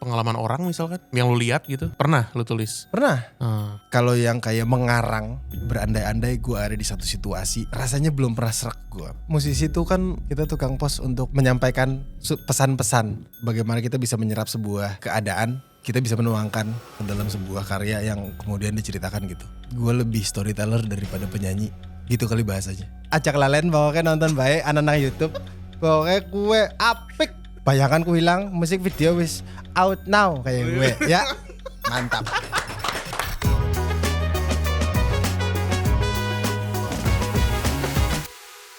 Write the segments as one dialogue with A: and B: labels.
A: pengalaman orang misalkan yang lu lihat gitu, pernah lu tulis?
B: Pernah. Kalau yang kayak mengarang, berandai-andai gue ada di satu situasi, rasanya belum pernah serak gue. Musisi itu kan kita tukang pos untuk menyampaikan pesan-pesan, bagaimana kita bisa menyerap sebuah keadaan, kita bisa menuangkan ke dalam sebuah karya yang kemudian diceritakan gitu. Gue lebih storyteller daripada penyanyi, gitu kali bahasanya. Acak lalen pokoknya nonton baik anak-anak YouTube, pokoknya gue apik. Bayanganku hilang, musik video wis out now kayak gue ya. Mantap.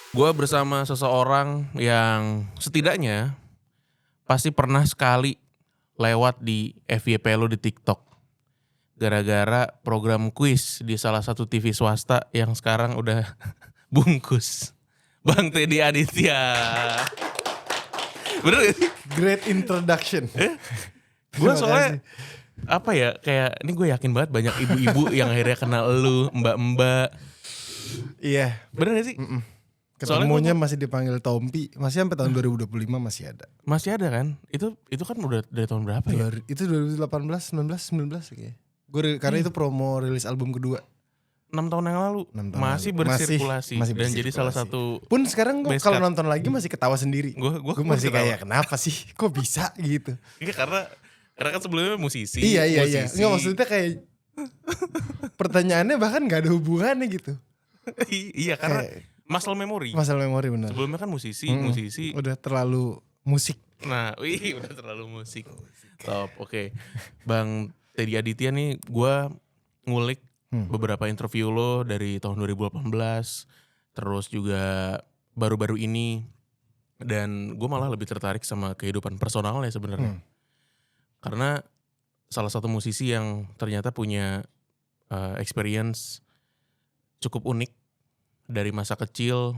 A: Gue bersama seseorang yang setidaknya pasti pernah sekali lewat di FYP lu di TikTok. Gara-gara program kuis di salah satu TV swasta yang sekarang udah bungkus. Bang Teddy Aditya. Bener gak sih?
B: Great introduction.
A: Gue soalnya apa ya, kayak ini gue yakin banget banyak ibu-ibu yang akhirnya kenal lu, mbak-mbak.
B: Iya.
A: Bener gak sih?
B: Ketemunya masih dipanggil Tompi, masih sampai tahun 2025 masih ada.
A: Masih ada kan? Itu kan udah dari tahun berapa ya?
B: Itu 2018, 19 kayaknya. Karena itu promo rilis album kedua.
A: 6 tahun yang lalu. Masih
B: lalu.
A: bersirkulasi.
B: Masih
A: dan jadi salah satu.
B: Pun sekarang gue kalau nonton lagi masih ketawa sendiri.
A: Gue
B: masih kayak kenapa sih? Kok bisa gitu?
A: Iya karena kan sebelumnya musisi.
B: Iya. Nggak, maksudnya kayak pertanyaannya bahkan nggak ada hubungannya gitu.
A: Iya karena muscle memory benar. Sebelumnya kan musisi.
B: Udah terlalu musik.
A: Nah, udah terlalu musik. Top, oke. Bang Teddy Aditya nih, gue ngulik beberapa interview lo dari tahun 2018, terus juga baru-baru ini, dan gue malah lebih tertarik sama kehidupan personalnya sebenarnya. Karena salah satu musisi yang ternyata punya experience cukup unik. Dari masa kecil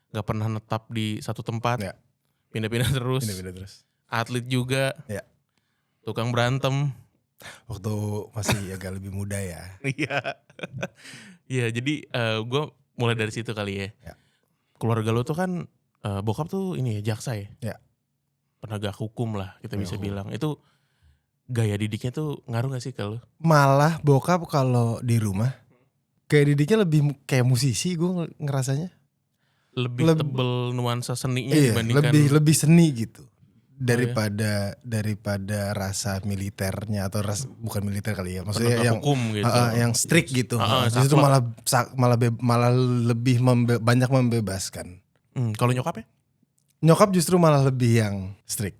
A: gak pernah netap di satu tempat, pindah-pindah terus. Atlet juga, tukang berantem.
B: Waktu masih agak lebih muda ya.
A: Iya, jadi gue mulai dari situ kali ya. Keluarga lo tuh kan bokap tuh ini ya, jaksa ya. Penegak hukum lah kita bisa bilang. Itu gaya didiknya tuh ngaruh gak sih ke lo?
B: Malah bokap kalau di rumah gaya didiknya lebih kayak musisi, gue ngerasanya.
A: Lebih tebel nuansa seninya dibandingkan.
B: Lebih seni gitu. Daripada rasa militernya atau bukan militer kali ya, maksudnya
A: penegak
B: yang
A: hukum gitu.
B: Yang strict gitu. Itu malah lebih banyak membebaskan.
A: Kalau nyokapnya?
B: Nyokap justru malah lebih yang strict.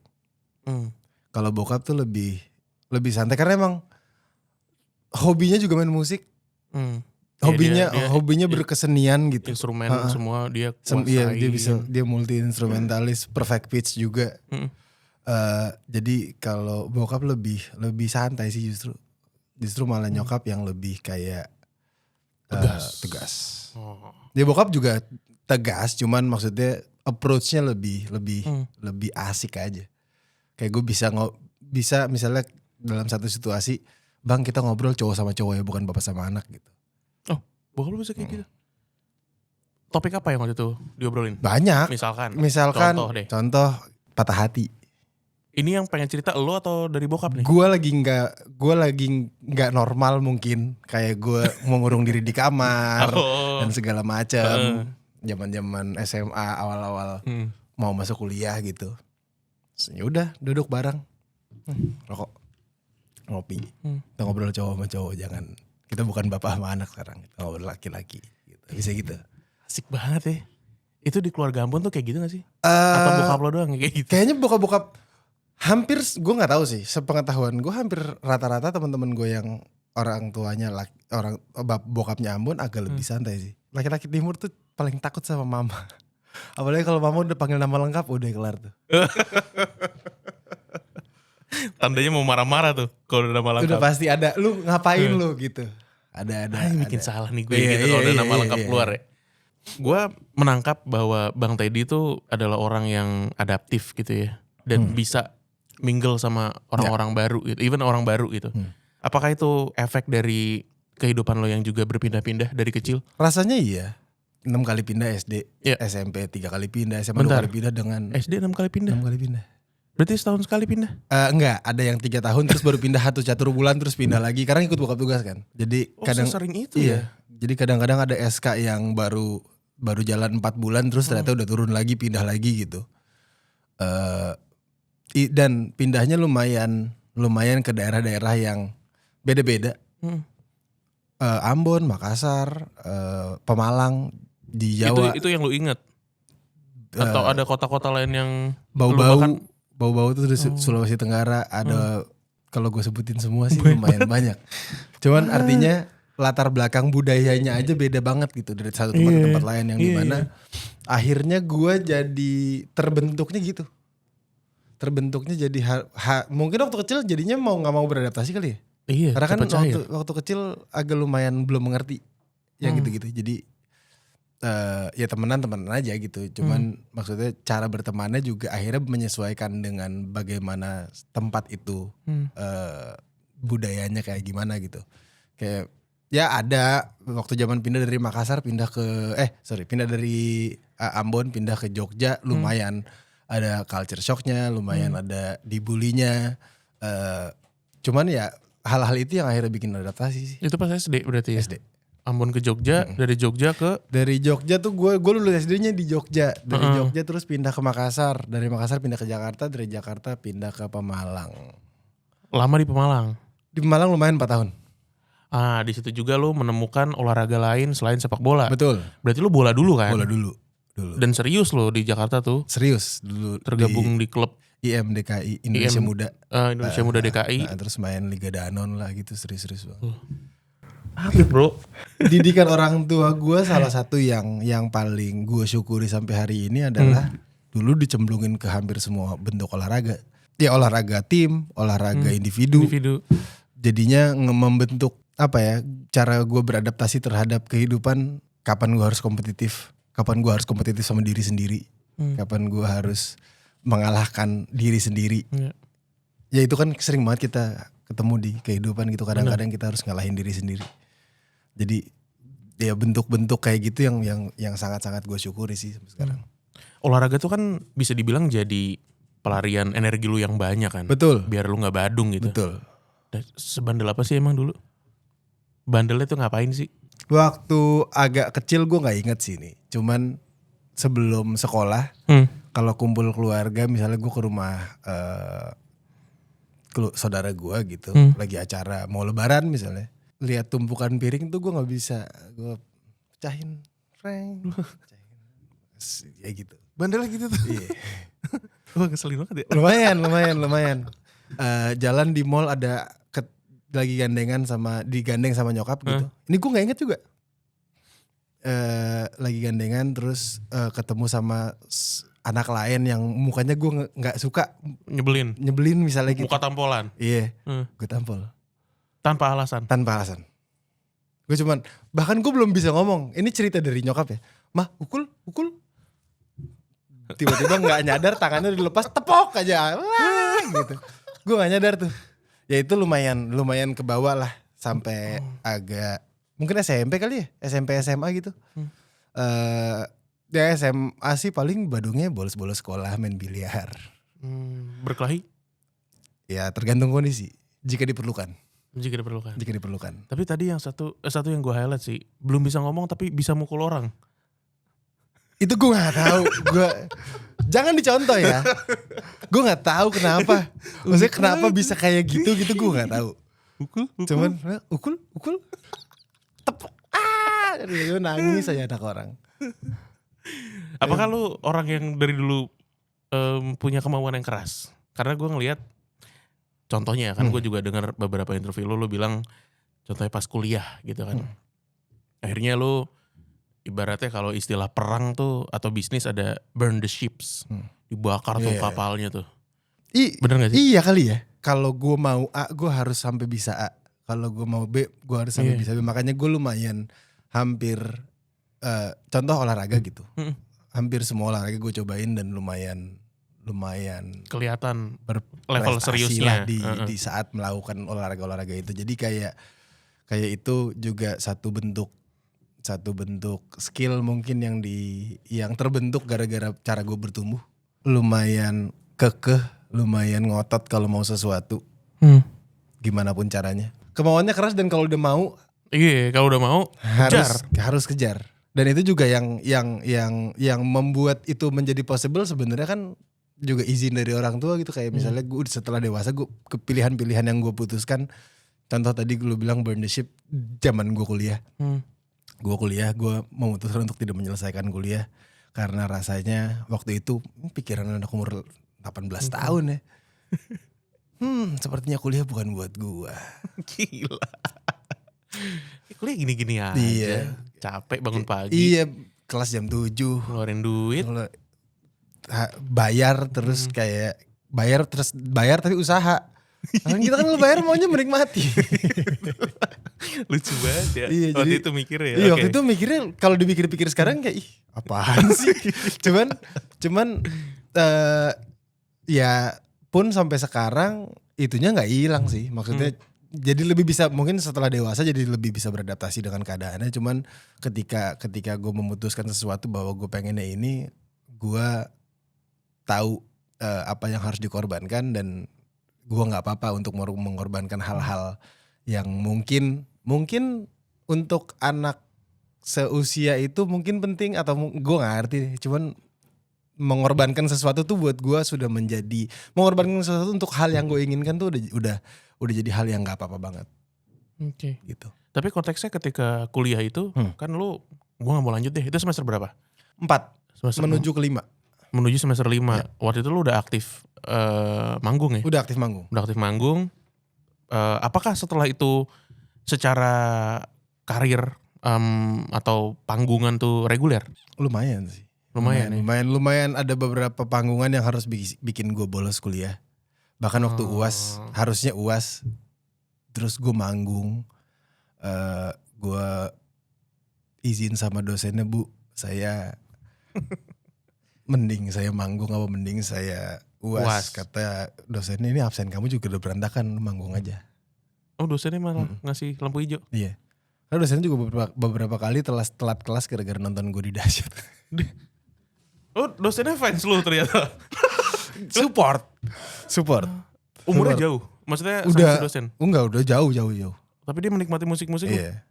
B: Kalau bokap tuh lebih santai karena emang hobinya juga main musik. Hobinya berkesenian gitu.
A: Instrumen semua dia kuasai.
B: Iya, dia multi instrumentalis, perfect pitch juga. Jadi kalau bokap lebih santai sih justru malah nyokap yang lebih kayak tegas. Dia bokap juga tegas, cuman maksudnya approach-nya lebih asik aja. Kayak gue bisa misalnya dalam satu situasi, bang kita ngobrol cowok sama cowok ya, bukan bapak sama anak gitu.
A: Oh, bokap lu bisa kayak gitu? Topik apa yang waktu itu diobrolin?
B: Banyak. Misalkan contoh patah hati.
A: Ini yang pengen cerita lo atau dari bokap nih?
B: Gue lagi nggak normal mungkin, kayak gue mengurung diri di kamar dan segala macam. Zaman SMA awal-awal mau masuk kuliah gitu. Ya udah duduk bareng, rokok, ngopi, kita ngobrol cowok sama cowok, jangan, kita bukan bapak sama anak sekarang, kita ngobrol laki-laki. Gitu. Bisa gitu.
A: Asik banget ya. Itu di keluarga Ambon tuh kayak gitu gak sih? Atau bokap lo doang kayak gitu?
B: Kayaknya bokap hampir, gue nggak tahu sih. Sepengetahuan gue hampir rata-rata teman-teman gue yang orang tuanya bokapnya Ambon agak lebih santai sih. Laki-laki timur tuh paling takut sama mama. Apalagi kalau mama udah panggil nama lengkap udah kelar tuh.
A: Tandanya mau marah-marah tuh kalau udah nama lengkap.
B: Udah pasti ada. Lu ngapain lu gitu? Ada.
A: Bikin salah nih gue gitu kalau udah nama lengkap keluar ya. Gue menangkap bahwa Bang Teddy itu adalah orang yang adaptif gitu ya. Dan bisa mingle sama orang-orang baru gitu. Even orang baru gitu. Apakah itu efek dari kehidupan lo yang juga berpindah-pindah dari kecil?
B: Rasanya iya. 6 kali pindah SD, SMP 3 kali pindah, SMA 2 kali pindah dengan...
A: SD 6 kali pindah?
B: 6 kali pindah.
A: Berarti setahun sekali pindah?
B: Enggak, ada yang 3 tahun terus baru pindah 1 catur bulan terus pindah lagi. Karena ikut bokap tugas kan. Jadi kadang
A: sesering itu
B: iya. Jadi kadang-kadang ada SK yang baru jalan 4 bulan terus ternyata udah turun lagi, pindah lagi gitu. Dan pindahnya lumayan ke daerah-daerah yang beda-beda. Ambon, Makassar, Pemalang, di Jawa.
A: Itu yang lu inget? Atau ada kota-kota lain yang
B: Bau-bau itu di Sulawesi Tenggara ada, kalau gue sebutin semua sih lumayan banyak. Cuman artinya latar belakang budayanya aja beda banget gitu dari satu tempat ke tempat lain yang dimana akhirnya gue jadi terbentuknya gitu. Terbentuknya jadi mungkin waktu kecil jadinya mau nggak mau beradaptasi kali ya.
A: Iya.
B: Karena kan waktu kecil agak lumayan belum mengerti yang gitu-gitu. Jadi ya temenan aja gitu. Cuman maksudnya cara bertemannya juga akhirnya menyesuaikan dengan bagaimana tempat itu budayanya kayak gimana gitu. Kayak ya ada waktu zaman pindah dari Makassar pindah dari Ambon pindah ke Jogja lumayan ada culture shocknya, lumayan ada dibulinya. Cuman ya hal-hal itu yang akhirnya bikin adaptasi sih.
A: Itu pas SD berarti ya?
B: SD.
A: Ambon ke Jogja, dari Jogja
B: tuh gue lulus SD-nya di Jogja. Dari Jogja terus pindah ke Makassar. Dari Makassar pindah ke Jakarta, dari Jakarta pindah ke Pemalang.
A: Lama di Pemalang?
B: Di Pemalang lumayan 4 tahun.
A: Di situ juga lu menemukan olahraga lain selain sepak bola.
B: Betul.
A: Berarti lu bola dulu kan?
B: Bola dulu.
A: Dan serius lo di Jakarta tuh?
B: Serius dulu.
A: Tergabung di klub
B: IMDKI, Indonesia Muda.
A: Indonesia Muda DKI.
B: Terus main Liga Danon lah gitu, serius banget.
A: Apa bro?
B: Didikan orang tua gue salah satu yang paling gue syukuri sampai hari ini adalah dulu dicemplungin ke hampir semua bentuk olahraga. Ya olahraga tim, olahraga individu. Jadinya membentuk cara gue beradaptasi terhadap kehidupan. Kapan gue harus kompetitif, kapan gue harus kompetitif sama diri sendiri, kapan gue harus mengalahkan diri sendiri. Ya itu kan sering banget kita ketemu di kehidupan gitu. Kadang-kadang kita harus ngalahin diri sendiri. Jadi ya bentuk-bentuk kayak gitu yang sangat-sangat gue syukuri sih sampai sekarang.
A: Olahraga tuh kan bisa dibilang jadi pelarian energi lu yang banyak kan.
B: Betul.
A: Biar lu gak badung gitu.
B: Betul.
A: Sebandel apa sih emang dulu? Bandelnya tuh ngapain sih?
B: Waktu agak kecil gue gak inget sih nih. Cuman sebelum sekolah kalau kumpul keluarga misalnya gue ke rumah saudara gue gitu. Lagi acara mau lebaran misalnya. Lihat tumpukan piring tuh gue gak bisa. Gue pecahin. Ya gitu.
A: Bandelnya gitu tuh?
B: Iya.
A: Wah ngeselin banget ya?
B: Lumayan. Jalan di mall ada lagi digandeng sama nyokap gitu. Ini gue gak inget juga. Lagi gandengan terus ketemu sama anak lain yang mukanya gue gak suka. Nyebelin misalnya gitu.
A: Muka tampolan?
B: Iya, gue tampol.
A: Tanpa alasan?
B: Gue cuman, bahkan gue belum bisa ngomong. Ini cerita dari nyokap ya. Mah, ukul. Tiba-tiba gak nyadar tangannya udah lepas, tepok aja. Wah, gitu. Gue gak nyadar tuh. Ya itu lumayan ke bawah lah. Sampai agak, mungkin SMP kali ya. SMP SMA gitu. Ya SMA sih paling badungnya bolos-bolos sekolah, main biliar.
A: Berkelahi?
B: Ya tergantung kondisi. Jika diperlukan. Tapi
A: tadi yang satu yang gue highlight sih, belum bisa ngomong tapi bisa mukul orang.
B: Itu gue nggak tahu. Jangan dicontoh ya. Gue nggak tahu kenapa. Maksudnya kenapa bisa kayak gitu gue nggak tahu. Cuman ukul. Tepuk. Gue nangis aja anak orang.
A: Apakah lu orang yang dari dulu punya kemauan yang keras? Karena gue ngelihat contohnya kan gue juga dengar beberapa interview lu bilang contohnya pas kuliah gitu kan. Akhirnya lu ibaratnya kalau istilah perang tuh atau bisnis ada burn the ships. Dibakar tuh kapalnya tuh. Bener gak sih?
B: Iya kali ya. Kalau gue mau A, gue harus sampai bisa A. Kalau gue mau B, gue harus sampai bisa B. Makanya gue lumayan hampir contoh olahraga gitu. Hampir semua olahraga gue cobain dan lumayan
A: kelihatan level seriusnya
B: di saat melakukan olahraga itu. Jadi kayak itu juga satu bentuk skill mungkin yang terbentuk gara-gara cara gue bertumbuh. Lumayan kekeh, lumayan ngotot kalau mau sesuatu, gimana pun caranya. Kemauannya keras dan kalau udah mau,
A: Iya, kalau udah mau
B: harus kejar. Dan itu juga yang membuat itu menjadi possible sebenarnya kan juga izin dari orang tua gitu. Kayak misalnya gue setelah dewasa, gue pilihan-pilihan yang gue putuskan. Contoh tadi gue bilang burn the ship zaman gue kuliah. Gue memutuskan untuk tidak menyelesaikan kuliah karena rasanya waktu itu pikiran anak umur 18 tahun ya. Sepertinya kuliah bukan buat gue.
A: Gila. Kuliah gini-gini aja.
B: Iya.
A: Capek bangun pagi.
B: Iya, kelas jam 7.
A: Ngeluarin duit.
B: Bayar terus kayak bayar tapi usaha. Orang kita kan lo bayar maunya menikmati.
A: Lucu banget ya.
B: Iya,
A: waktu
B: jadi,
A: itu mikirnya ya.
B: Iya, waktu itu mikirnya kalau dipikir-pikir sekarang kayak apaan sih? cuman ya pun sampai sekarang itunya nggak hilang sih. Maksudnya jadi lebih bisa, mungkin setelah dewasa jadi lebih bisa beradaptasi dengan keadaannya. Cuman ketika gue memutuskan sesuatu bahwa gue pengennya ini, gue tahu apa yang harus dikorbankan dan gue nggak apa-apa untuk mengorbankan hal-hal yang mungkin untuk anak seusia itu mungkin penting atau gue nggak ngerti. Cuman mengorbankan sesuatu tuh buat gue sudah menjadi mengorbankan sesuatu untuk hal yang gue inginkan tuh udah jadi hal yang nggak apa-apa banget.
A: Oke.
B: Gitu.
A: Tapi konteksnya ketika kuliah itu kan lu, gue nggak mau lanjut deh. Itu semester berapa?
B: 4
A: Semester
B: menuju ke 5.
A: Menuju semester 5.
B: Ya.
A: Waktu itu lu udah aktif manggung ya?
B: Udah aktif manggung.
A: Apakah setelah itu secara karir atau panggungan tuh reguler?
B: Lumayan sih.
A: Lumayan
B: ada beberapa panggungan yang harus bikin gue bolos kuliah. Bahkan waktu UAS, harusnya UAS, terus gue manggung, gue izin sama dosennya, Bu, saya mending saya manggung apa mending saya UAS. Kata dosennya, ini absen kamu juga udah berantakan, manggung aja.
A: Oh, dosennya malah ngasih lampu hijau?
B: Iya. Karena dosennya juga beberapa kali telat kelas gara-gara nonton gue di Dahsyat.
A: Oh, dosennya fans lu ternyata.
B: Support.
A: Umurnya jauh? Maksudnya
B: udah,
A: sama si dosen?
B: Enggak, udah jauh.
A: Tapi dia menikmati musik-musik.
B: Iya.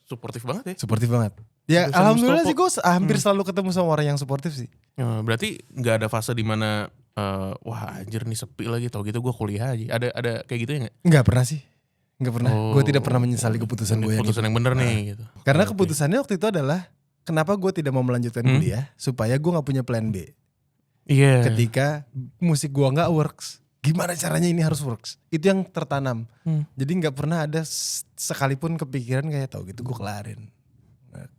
A: Suportif banget ya?
B: Suportif banget. Ya dosen alhamdulillah sih gue hampir selalu ketemu sama orang yang suportif sih.
A: Berarti gak ada fase dimana wah anjir nih sepi lagi, tau gitu gue kuliah aja. Ada kayak gitu ya gak?
B: Gak pernah sih. Gak pernah. Gue tidak pernah menyesali keputusan gue yang
A: keputusan yang bener nih gitu.
B: Karena keputusannya waktu itu adalah kenapa gue tidak mau melanjutkan kuliah supaya gue gak punya plan B.
A: Iya.
B: Ketika musik gue gak works, gimana caranya ini harus works? Itu yang tertanam. Jadi gak pernah ada sekalipun kepikiran kayak tau gitu gue kelarin.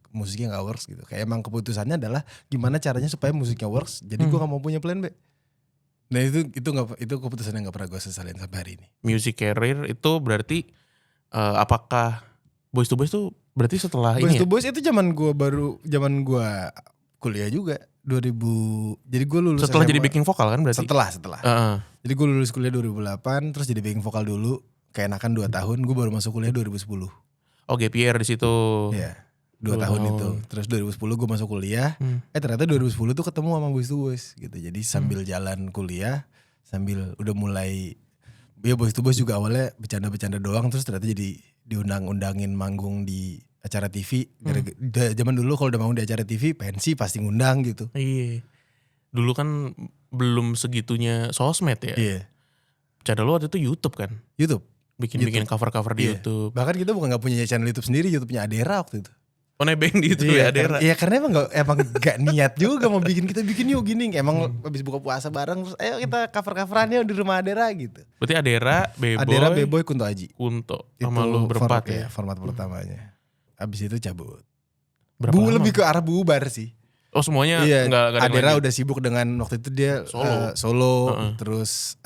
B: Musiknya gak works gitu. Kayak emang keputusannya adalah gimana caranya supaya musiknya works. Jadi gue gak mau punya plan B. Nah itu keputusan yang gak pernah gue sesalin sampai hari ini.
A: Music career itu berarti apakah Boys to Boys tuh berarti setelah
B: Boys
A: ini
B: to Boys itu zaman gue kuliah juga 2000. Jadi gue lulus
A: setelah
B: SMA,
A: jadi backing vokal kan berarti?
B: Setelah. Jadi gue lulus kuliah 2008 terus jadi backing vokal dulu. Keenakan 2 tahun, gue baru masuk kuliah 2010.
A: Oh, gap year di situ.
B: Iya. 2 tahun itu. Terus 2010 gue masuk kuliah. Ternyata 2010 tuh ketemu sama Boys to Boys gitu. Jadi sambil jalan kuliah, sambil udah mulai, ya Boys to Boys juga awalnya bercanda-bercanda doang. Terus ternyata jadi diundang-undangin manggung di acara TV. Zaman dulu kalau udah manggung di acara TV, pensi pasti ngundang gitu.
A: Iya. Dulu kan belum segitunya sosmed ya.
B: Iya.
A: Bercanda lu waktu itu YouTube kan?
B: YouTube.
A: Bikin cover-cover di YouTube.
B: Bahkan kita bukan gak punya channel YouTube sendiri, YouTube-nya Adera waktu itu.
A: Oh, nebeng di YouTube ya Adera.
B: Iya karena emang gak niat juga mau bikin yuk gini. Emang habis buka puasa bareng terus ayo kita cover-coveran yuk di rumah Adera gitu.
A: Berarti Adera,
B: Beboy, Kunto Aji.
A: Sama lu berempat ya?
B: Format pertamanya. Habis itu cabut.
A: Berapa lama?
B: Lebih ke arah bubar sih.
A: Oh semuanya
B: gak Adera udah sibuk dengan waktu itu dia solo. Terus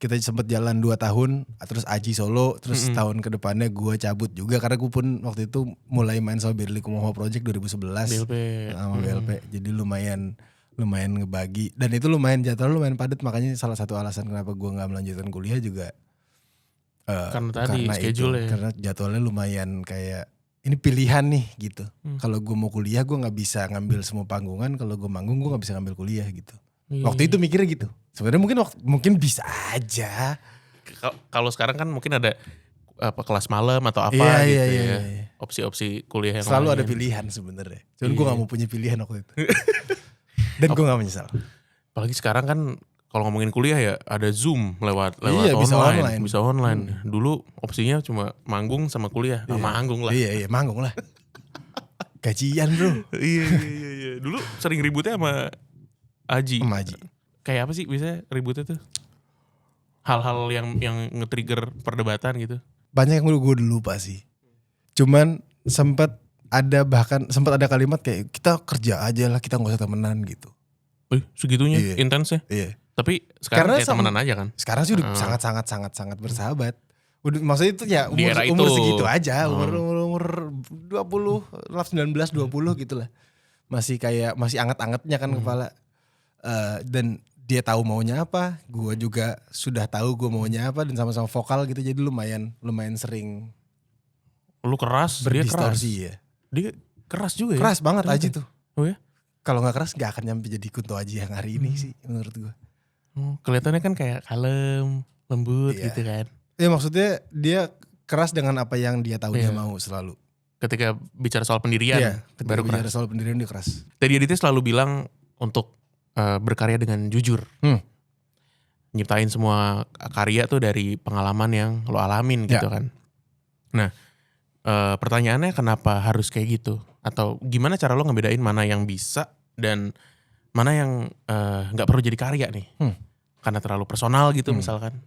B: kita sempat jalan 2 tahun, terus Aji solo, terus tahun kedepannya gue cabut juga karena gue pun waktu itu mulai main sama Berli Kumoho Project 2011
A: BLP.
B: Sama BLP, jadi lumayan ngebagi dan itu jadwal lumayan padat, makanya salah satu alasan kenapa gue nggak melanjutkan kuliah juga
A: karena schedule ya.
B: Karena jadwalnya lumayan kayak ini pilihan nih gitu. Kalau gue mau kuliah gue nggak bisa ngambil semua panggungan, kalau gue manggung gue nggak bisa ngambil kuliah gitu. Waktu itu mikirnya gitu. Sebenarnya mungkin bisa aja.
A: Kalau sekarang kan mungkin ada kelas malam atau apa
B: Iya.
A: Opsi-opsi kuliah yang
B: Selalu
A: lain.
B: ada pilihan sebenarnya. Cuman gue gak mau punya pilihan waktu itu. Dan gue gak menyesal.
A: Apalagi sekarang kan kalau ngomongin kuliah ya ada Zoom lewat
B: Iya,
A: bisa online. Dulu opsinya cuma manggung sama kuliah. Manggung lah.
B: Iya, manggung lah. Gajian bro.
A: Iya. Dulu sering ributnya sama Aji.
B: Sama Aji.
A: Kayak apa sih biasanya ributnya tuh? Hal-hal yang nge-trigger perdebatan gitu.
B: Banyak yang gue lupa sih. Cuman sempat ada kalimat kayak kita kerja aja lah, kita gak usah temenan gitu.
A: Segitunya intensnya.
B: Iya.
A: Tapi sekarang kayak temenan aja kan.
B: Sekarang sih udah sangat bersahabat. Udah, maksudnya itu ya umur segitu aja, umur 20, 19, 20 gitu lah. Masih anget-angetnya kan kepala. Dan dia tahu maunya apa, gue juga sudah tahu gue maunya apa, dan sama-sama vokal gitu, jadi lumayan sering.
A: Lu keras,
B: berdistorsi ya.
A: Dia keras juga ya.
B: Keras banget Aji tuh.
A: Oh ya?
B: Kalau nggak keras nggak akan nyampe jadi Kunto Aji yang hari ini sih menurut gue.
A: Kelihatannya kan kayak kalem, lembut gitu kan.
B: Ya maksudnya dia keras dengan apa yang dia tahu dia mau selalu.
A: Ketika bicara soal pendirian,
B: baru bicara soal pendirian dia keras.
A: Teddy Aditya selalu bilang untuk berkarya dengan jujur. Nyiptain semua karya tuh dari pengalaman yang lo alamin gitu kan. Nah, pertanyaannya kenapa harus kayak gitu? Atau gimana cara lo ngebedain mana yang bisa dan mana yang gak perlu jadi karya nih? Karena terlalu personal gitu misalkan.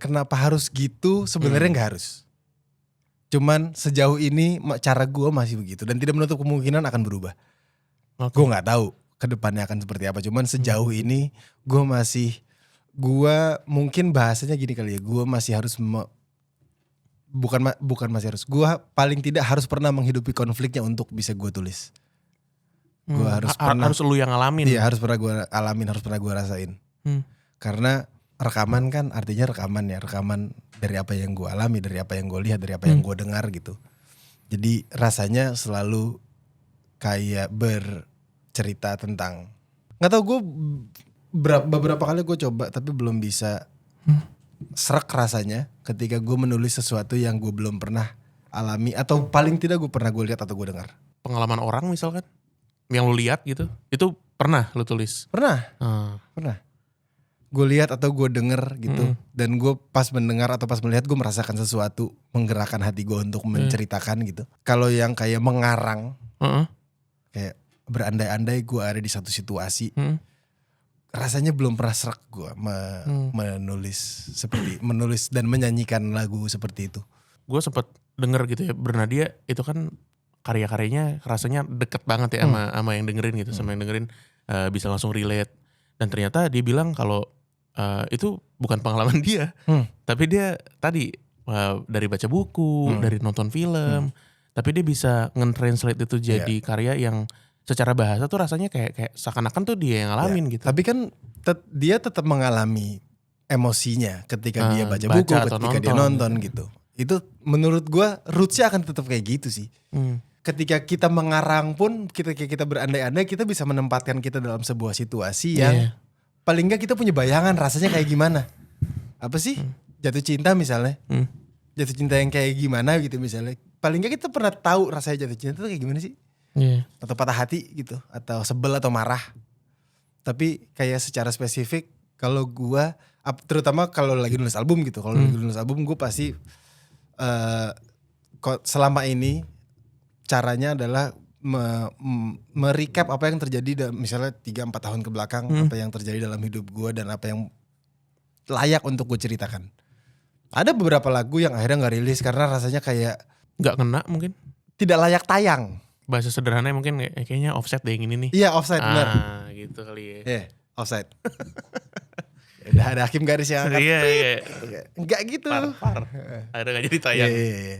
B: Kenapa harus gitu? Sebenarnya nggak harus. Cuman sejauh ini cara gue masih begitu dan tidak menutup kemungkinan akan berubah. Gue nggak tahu kedepannya akan seperti apa. Cuman sejauh ini gue mungkin bahasanya gini kali ya. Gue masih harus bukan masih harus. Gue paling tidak harus pernah menghidupi konfliknya untuk bisa gue tulis. Gue harus
A: lu yang ngalamin.
B: Iya, harus pernah gue alamin, harus pernah gue rasain. Karena rekaman kan artinya rekaman dari apa yang gue alami, dari apa yang gue lihat, dari apa yang gue dengar gitu. Jadi rasanya selalu kayak bercerita tentang, nggak tahu gue beberapa kali gue coba tapi belum bisa serak rasanya ketika gue menulis sesuatu yang gue belum pernah alami atau paling tidak gue lihat atau gue dengar.
A: Pengalaman orang misalkan yang lu lihat gitu, itu pernah lu tulis?
B: Pernah. Gue lihat atau gue denger gitu. Dan gue pas mendengar atau pas melihat gue merasakan sesuatu, menggerakkan hati gue untuk menceritakan gitu. Kalau yang kayak mengarang, kayak berandai-andai gue ada di satu situasi, rasanya belum pernah serak gue menulis dan menyanyikan lagu seperti itu.
A: Gue sempet denger gitu ya, Bernadia itu kan karya-karyanya rasanya deket banget ya sama yang dengerin gitu, sama yang dengerin bisa langsung relate. Dan ternyata dia bilang kalau itu bukan pengalaman dia, tapi dia tadi dari baca buku, dari nonton film, tapi dia bisa nge-translate itu jadi karya yang secara bahasa tuh rasanya kayak seakan-akan tuh dia yang ngalamin gitu.
B: Tapi kan dia tetap mengalami emosinya ketika dia baca buku, ketika dia nonton gitu. Itu menurut gue rootsnya akan tetap kayak gitu sih. Ketika kita mengarang pun, ketika kita berandai-andai, kita bisa menempatkan kita dalam sebuah situasi yang paling enggak kita punya bayangan rasanya kayak gimana. Apa sih? Jatuh cinta misalnya. Jatuh cinta yang kayak gimana gitu misalnya. Paling enggak kita pernah tahu rasanya jatuh cinta itu kayak gimana sih. Atau patah hati gitu. Atau sebel atau marah. Tapi kayak secara spesifik kalau gue, terutama kalau lagi nulis album gitu. Kalau lagi nulis album gue pasti selama ini caranya adalah merecap apa yang terjadi misalnya 3-4 tahun ke belakang, apa yang terjadi dalam hidup gue dan apa yang layak untuk gue ceritakan. Ada beberapa lagu yang akhirnya gak rilis karena rasanya kayak
A: gak kena mungkin.
B: Tidak layak tayang.
A: Bahasa sederhananya mungkin kayaknya offset deh yang ini nih.
B: Iya offset benar.
A: Gitu kali ya.
B: Iya offset. Udah ada hakim garis yang angkat.
A: Iya.
B: Enggak gitu.
A: Par. Akhirnya gak jadi tayang.
B: Iya.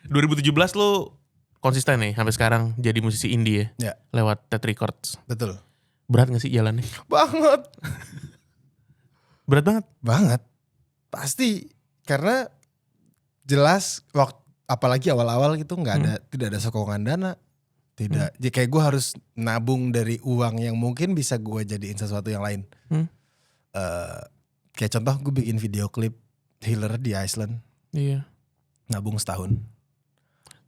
A: 2017 lu konsisten nih sampai sekarang jadi musisi indie ya? Lewat Tet Records.
B: Betul.
A: Berat gak sih jalannya?
B: Banget.
A: Berat banget?
B: Banget. Pasti. Karena jelas apalagi awal-awal gitu tidak ada sokongan dana. Tidak, jadi kayak gue harus nabung dari uang yang mungkin bisa gue jadiin sesuatu yang lain. Kayak contoh gue bikin video klip Healer di Iceland.
A: Iya.
B: Nabung setahun.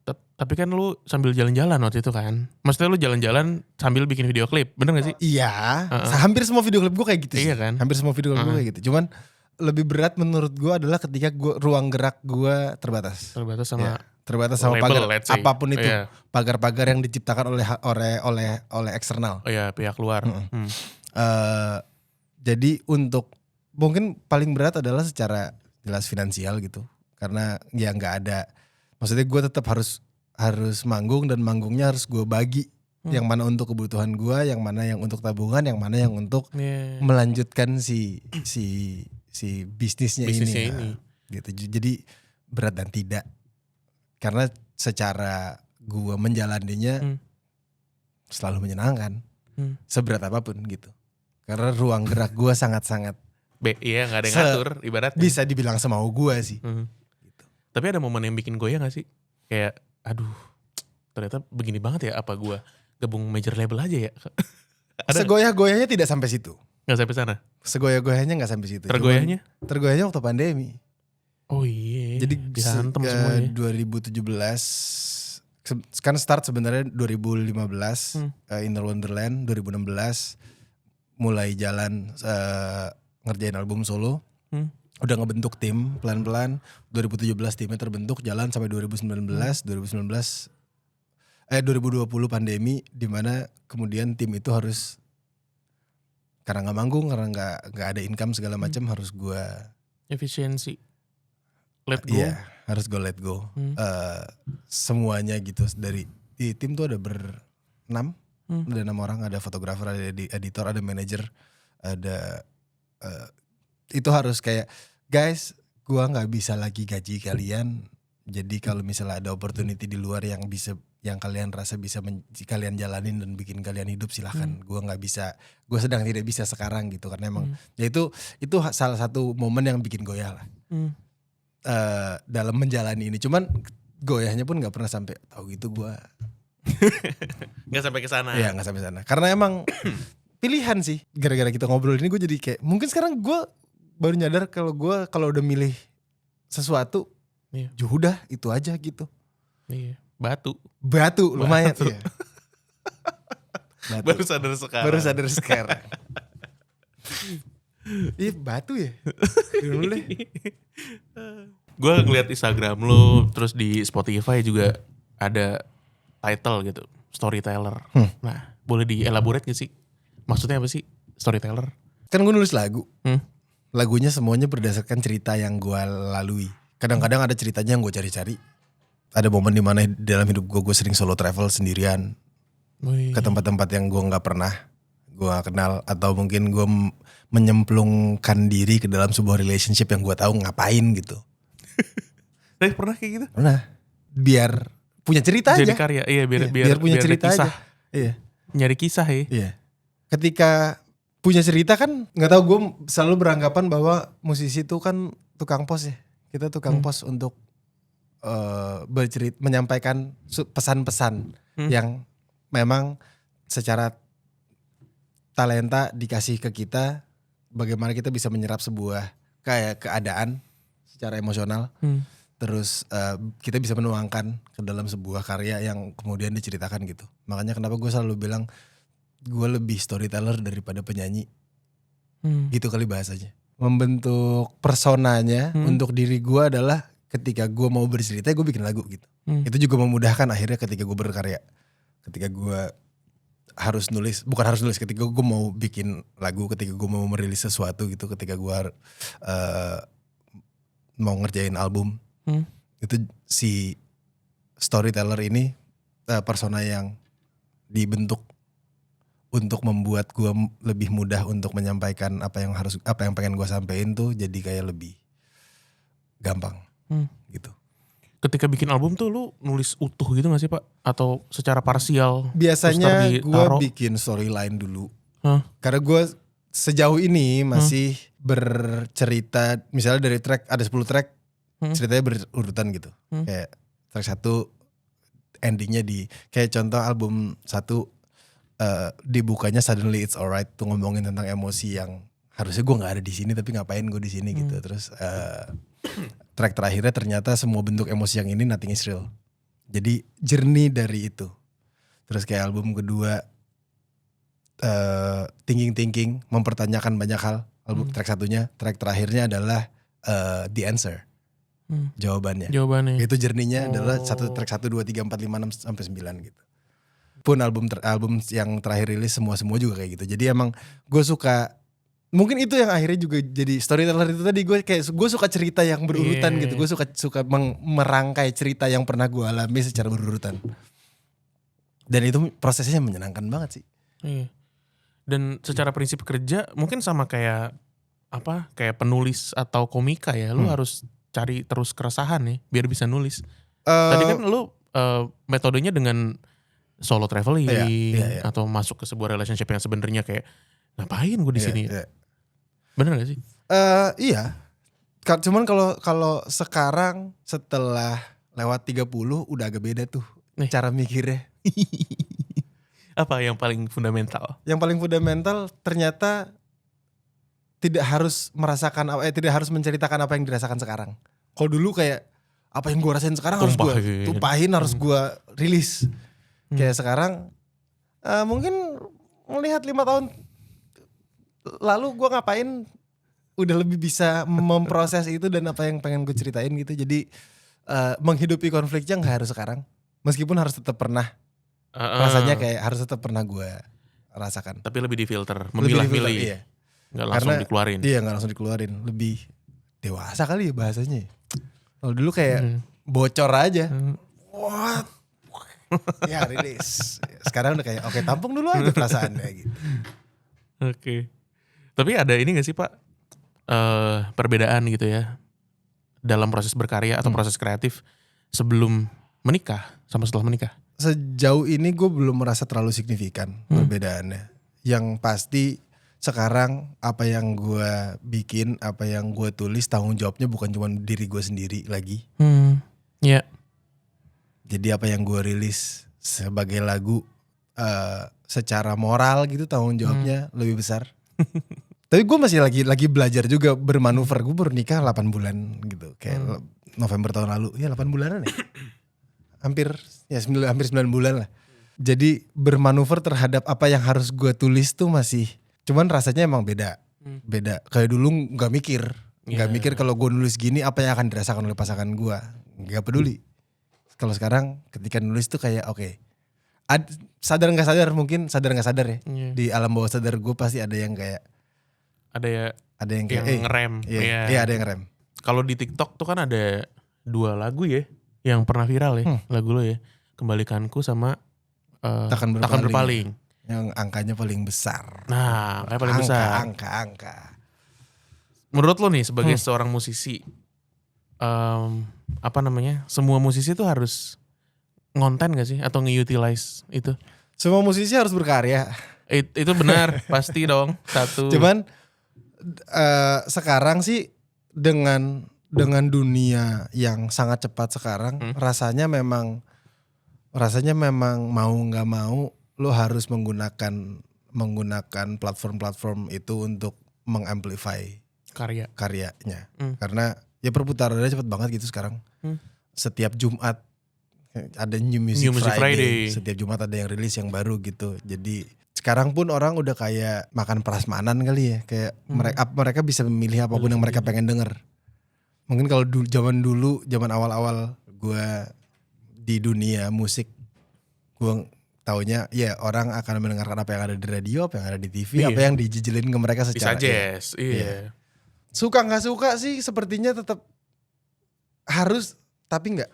A: Tapi kan lu sambil jalan-jalan waktu itu kan. Maksudnya lu jalan-jalan sambil bikin video klip, bener gak sih?
B: Iya, hampir semua video klip gue kayak gitu sih.
A: Iya kan?
B: Hampir semua video klip gue kayak gitu. Cuman lebih berat menurut gue adalah ketika ruang gerak gue terbatas.
A: Terbatas sama
B: terbatas sama
A: label,
B: pagar apapun itu.
A: Iya.
B: Pagar-pagar yang diciptakan oleh eksternal.
A: Oh ya, pihak luar.
B: Jadi untuk mungkin paling berat adalah secara jelas finansial gitu. Karena ya nggak ada, maksudnya gue tetap harus manggung dan manggungnya harus gue bagi. Yang mana untuk kebutuhan gue, yang mana yang untuk tabungan, yang mana yang untuk melanjutkan si bisnisnya ini. Gitu. Jadi berat dan tidak. Karena secara gue menjalaninya selalu menyenangkan. Seberat apapun gitu. Karena ruang gerak gue sangat-sangat.
A: Iya gak ada yang ngatur ibaratnya.
B: Bisa dibilang semau gue sih.
A: Gitu. Tapi ada momen yang bikin goyah gak sih? Kayak aduh ternyata begini banget ya apa gue gabung major label aja ya.
B: Segoyah-goyahnya tidak sampai situ.
A: Gak sampai sana?
B: Segoyah-goyahnya gak sampai situ.
A: Tergoyahnya?
B: Tergoyahnya waktu pandemi.
A: Oh iya.
B: Jadi
A: dihantam semua ya.
B: 2017 kan start sebenarnya 2015 Inner Wonderland, 2016 mulai jalan ngerjain album solo. Udah ngebentuk tim pelan-pelan. 2017 timnya terbentuk, jalan sampai 2019 2020 pandemi, dimana kemudian tim itu harus karena nggak manggung, karena nggak ada income segala macam, harus gue
A: efisiensi let go.
B: Iya, harus gue let go. Semuanya gitu, dari di tim tuh ada ada 6 orang, ada fotografer, ada editor, ada manajer, ada itu harus kayak guys, gue nggak bisa lagi gaji kalian. Jadi kalau misalnya ada opportunity di luar yang kalian rasa bisa kalian jalanin dan bikin kalian hidup, silahkan. Gue nggak bisa, gue sedang tidak bisa sekarang gitu, karena emang ya itu salah satu momen yang bikin goyah lah dalam menjalani ini. Cuman goyahnya pun nggak pernah sampai tahu gitu gue.
A: Nggak sampai ke sana.
B: Iya, nggak sampai sana. Karena emang pilihan sih. Gara-gara kita ngobrol ini gue jadi kayak mungkin sekarang gue baru nyadar kalau udah milih sesuatu, udah itu aja gitu.
A: Iya. Batu
B: lumayan. Iya.
A: Baru sadar sekarang.
B: Iya, batu ya. Dulu deh.
A: Gue ngeliat Instagram lo, terus di Spotify juga ada title gitu, storyteller. Nah, boleh dielaborate gak sih? Maksudnya apa sih storyteller?
B: Kan gue nulis lagu. Lagunya semuanya berdasarkan cerita yang gue lalui. Kadang-kadang ada ceritanya yang gue cari-cari. Ada momen dimana dalam hidup gue sering solo travel sendirian. Ke tempat-tempat yang gue gak pernah, gue gak kenal. Atau mungkin gue menyemplungkan diri ke dalam sebuah relationship yang gue tahu ngapain gitu.
A: Tapi pernah kayak gitu?
B: Pernah. Biar punya cerita
A: jadi
B: aja.
A: Karya, iya
B: biar punya cerita
A: kisah.
B: aja. Iya.
A: Nyari kisah ya.
B: Iya. Ketika punya cerita kan, nggak tahu, gue selalu beranggapan bahwa musisi itu kan tukang pos ya. Kita tukang pos untuk bercerita, menyampaikan pesan-pesan yang memang secara talenta dikasih ke kita. Bagaimana kita bisa menyerap sebuah kayak keadaan secara emosional. Terus kita bisa menuangkan ke dalam sebuah karya yang kemudian diceritakan gitu. Makanya kenapa gue selalu bilang gue lebih storyteller daripada penyanyi. Gitu kali bahasanya. Membentuk personanya untuk diri gue adalah ketika gue mau bercerita, gue bikin lagu gitu. Itu juga memudahkan akhirnya ketika gue berkarya. Ketika gue harus nulis, bukan harus nulis, ketika gue mau bikin lagu, ketika gue mau merilis sesuatu gitu, ketika gue mau ngerjain album. Itu si storyteller ini persona yang dibentuk untuk membuat gue lebih mudah untuk menyampaikan apa yang pengen gue sampein tuh, jadi kayak lebih gampang gitu.
A: Ketika bikin album tuh lu nulis utuh gitu gak sih Pak? Atau secara parsial?
B: Biasanya gue bikin storyline dulu. Karena gue sejauh ini masih bercerita, misalnya dari track ada 10 track, ceritanya berurutan gitu. Kayak track 1 endingnya kayak contoh album 1 dibukanya Suddenly It's Alright tuh ngomongin tentang emosi yang harusnya gue nggak ada di sini tapi ngapain gue di sini gitu. Terus track terakhirnya ternyata semua bentuk emosi yang ini nothing is real. Jadi jernih dari itu. Terus kayak album kedua Thinking mempertanyakan banyak hal. Album track satunya, track terakhirnya adalah The Answer. Jawabannya. Itu jernihnya adalah track 1 2 3 4 5 6 sampai 9 gitu. Pun album yang terakhir rilis semua juga kayak gitu. Jadi emang gue suka, mungkin itu yang akhirnya juga jadi storyteller itu tadi, gue suka cerita yang berurutan gitu. Gue suka merangkai cerita yang pernah gue alami secara berurutan. Dan itu prosesnya menyenangkan banget sih.
A: Iya. Dan secara prinsip kerja mungkin sama kayak penulis atau komika ya. Lu harus cari terus keresahan ya biar bisa nulis. Tadi kan lu metodenya dengan solo traveling atau masuk ke sebuah relationship yang sebenarnya kayak ngapain gue di sini? Bener gak sih?
B: Iya. Cuman kalau sekarang setelah lewat 30 udah agak beda tuh cara mikirnya.
A: Apa yang paling fundamental?
B: Yang paling fundamental ternyata tidak harus tidak harus menceritakan apa yang dirasakan sekarang. Kalau dulu kayak apa yang gue rasain sekarang harus gue tumpahin, harus gue rilis. Kayak sekarang mungkin melihat 5 tahun lalu gue ngapain, udah lebih bisa memproses itu dan apa yang pengen gue ceritain gitu. Jadi menghidupi konfliknya gak harus sekarang. Meskipun harus tetap pernah. Rasanya kayak harus tetap pernah gue rasakan.
A: Tapi lebih difilter, memilah-milih.
B: Iya.
A: Gak langsung dikeluarin.
B: Iya, gak langsung dikeluarin. Lebih dewasa kali ya bahasanya. Kalau dulu kayak bocor aja. What? Ya rilis. Sekarang udah kayak oke, tampung dulu aja perasaannya gitu.
A: Oke. Tapi ada ini gak sih Pak, perbedaan gitu ya dalam proses berkarya atau proses kreatif sebelum menikah sama setelah menikah?
B: Sejauh ini gue belum merasa terlalu signifikan perbedaannya. Yang pasti sekarang apa yang gue bikin, apa yang gue tulis, tanggung jawabnya bukan cuma diri gue sendiri lagi.
A: Iya. Jadi
B: apa yang gue rilis sebagai lagu secara moral gitu tanggung jawabnya lebih besar. Tapi gue masih lagi belajar juga bermanuver. Gue baru nikah 8 bulan gitu. Kayak November tahun lalu. Ya 8 bulanan ya. Hampir 9 bulan lah. Jadi bermanuver terhadap apa yang harus gue tulis tuh masih. Cuman rasanya emang beda. Beda. Kayak dulu gak mikir. Gak mikir kalau gue nulis gini apa yang akan dirasakan oleh pasangan gue. Gak peduli. Kalau sekarang ketika nulis tuh kayak oke. Sadar gak sadar mungkin, sadar gak sadar ya. Di alam bawah sadar gue pasti ada yang kayak.
A: Ada yang kayak ngerem.
B: Iya ada yang ngerem.
A: Kalau di TikTok tuh kan ada 2 lagu ya yang pernah viral ya. Lagu lo ya. Kembalikanku sama
B: Takkan
A: berpaling.
B: Yang angkanya paling besar.
A: Nah, angkanya paling besar.
B: Angka.
A: Menurut lo nih sebagai seorang musisi, semua musisi tuh harus ngonten gak sih atau nge-utilize itu?
B: Semua musisi harus berkarya.
A: Itu benar, pasti dong. Satu.
B: Cuman sekarang sih dengan dunia yang sangat cepat sekarang, rasanya memang mau nggak mau lo harus menggunakan platform itu untuk mengamplify karyanya. Karena ya perputarannya cepet banget gitu sekarang. Setiap Jumat ada New Music Friday. Setiap Jumat ada yang rilis yang baru gitu. Jadi sekarang pun orang udah kayak makan prasmanan kali ya. Kayak mereka bisa memilih apapun yang mereka pengen denger. Mungkin kalau zaman awal-awal gue di dunia musik, gue taunya ya orang akan mendengarkan apa yang ada di radio, apa yang ada di TV, apa yang dijijelin ke mereka secara
A: jazz. Iya.
B: Suka nggak suka sih sepertinya tetap harus tapi nggak.